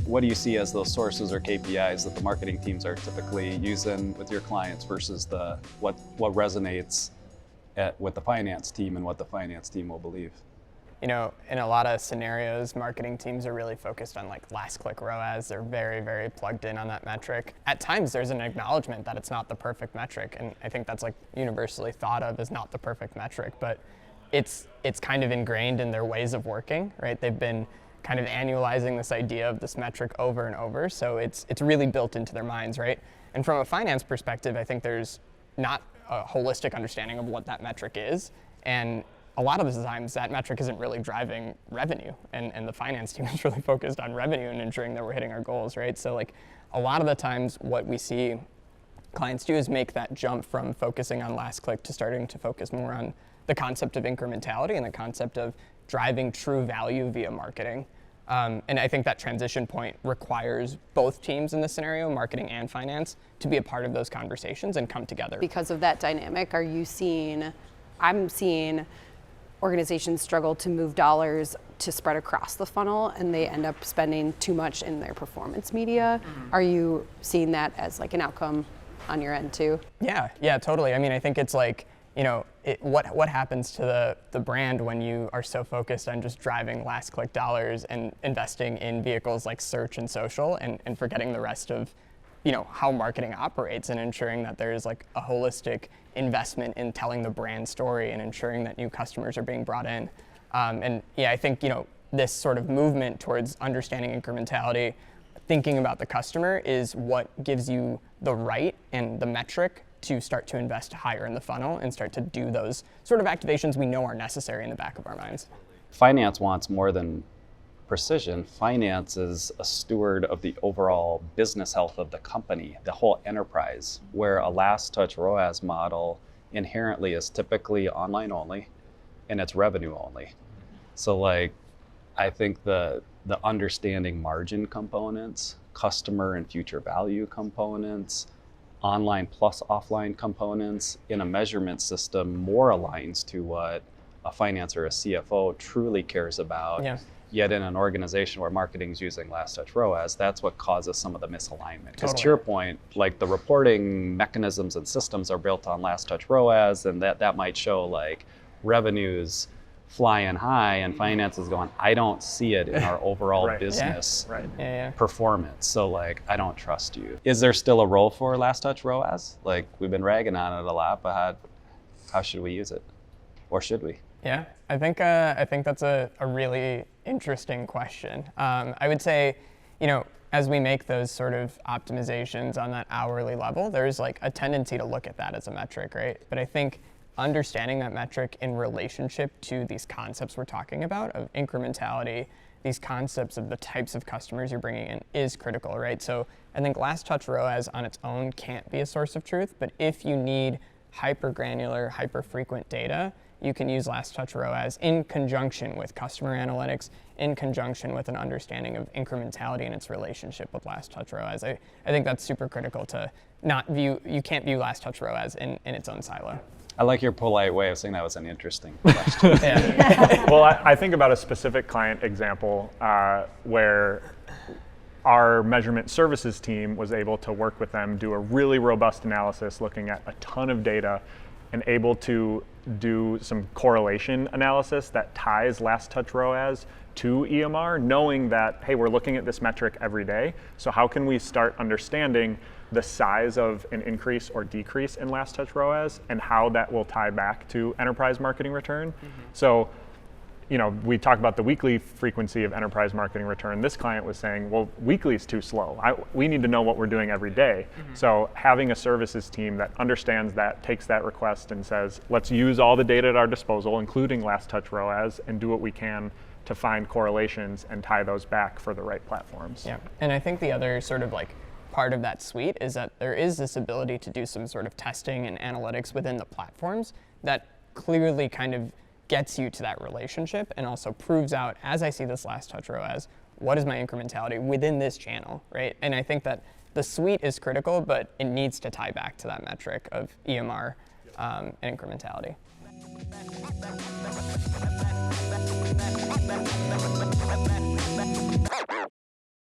what do you see as those sources or KPIs that the marketing teams are typically using with your clients versus what resonates with the finance team and what the finance team will believe? You know, in a lot of scenarios, marketing teams are really focused on like last click ROAS. They're very, very plugged in on that metric. At times, there's an acknowledgement that it's not the perfect metric, and I think that's like universally thought of as not the perfect metric, but it's kind of ingrained in their ways of working, right? They've been kind of annualizing this idea of this metric over and over, so it's really built into their minds, right? And from a finance perspective, I think there's not a holistic understanding of what that metric is, and a lot of the times that metric isn't really driving revenue, and the finance team is really focused on revenue and ensuring that we're hitting our goals, right? So like a lot of the times what we see clients do is make that jump from focusing on last click to starting to focus more on the concept of incrementality and the concept of driving true value via marketing. And I think that transition point requires both teams in this scenario, marketing and finance, to be a part of those conversations and come together. Because of that dynamic, I'm seeing organizations struggle to move dollars to spread across the funnel, and they end up spending too much in their performance media. Mm-hmm. Are you seeing that as like an outcome on your end too? Yeah, totally. I mean, I think it's like, you know, what happens to the brand when you are so focused on just driving last click dollars and investing in vehicles like search and social and forgetting the rest of, you know, how marketing operates and ensuring that there's like a holistic investment in telling the brand story and ensuring that new customers are being brought in. And yeah, I think, you know, this sort of movement towards understanding incrementality, thinking about the customer is what gives you the right and the metric to start to invest higher in the funnel and start to do those sort of activations we know are necessary in the back of our minds. Finance wants more than precision. Finance is a steward of the overall business health of the company, the whole enterprise, where a last touch ROAS model inherently is typically online only and it's revenue only. So like, I think the understanding margin components, customer and future value components, online plus offline components in a measurement system more aligns to what a finance or a CFO truly cares about. Yeah. Yet in an organization where marketing is using last touch ROAS, that's what causes some of the misalignment. Because Totally. to your point, like the reporting mechanisms and systems are built on last touch ROAS, and that might show like revenues flying high and finance is going, I don't see it in our overall Right. business Yeah. performance. So like, I don't trust you. Is there still a role for last touch ROAS? Like we've been ragging on it a lot, but how should we use it? Or should we? Yeah, I think that's a really interesting question. I would say, you know, as we make those sort of optimizations on that hourly level, there's like a tendency to look at that as a metric, right? But I think understanding that metric in relationship to these concepts we're talking about of incrementality, these concepts of the types of customers you're bringing in is critical, right? So I think last touch ROAS on its own can't be a source of truth, but if you need hyper granular, hyper frequent data, you can use last touch ROAS in conjunction with customer analytics, in conjunction with an understanding of incrementality and its relationship with last touch ROAS. I think that's super critical to you can't view last touch ROAS in its own silo. I like your polite way of saying that was an interesting question. Well, I think about a specific client example where our measurement services team was able to work with them, do a really robust analysis looking at a ton of data and able to do some correlation analysis that ties last touch ROAS to EMR, knowing that, hey, we're looking at this metric every day. So how can we start understanding the size of an increase or decrease in last touch ROAS and how that will tie back to enterprise marketing return? Mm-hmm. So, you know, we talk about the weekly frequency of enterprise marketing return. This client was saying, well, weekly is too slow. We need to know what we're doing every day. Mm-hmm. So having a services team that understands that, takes that request and says, let's use all the data at our disposal, including last touch ROAS, and do what we can to find correlations and tie those back for the right platforms. Yeah, and I think the other sort of like part of that suite is that there is this ability to do some sort of testing and analytics within the platforms that clearly kind of gets you to that relationship and also proves out, as I see this last touch ROAS, what is my incrementality within this channel, right? And I think that the suite is critical, but it needs to tie back to that metric of EMR and incrementality.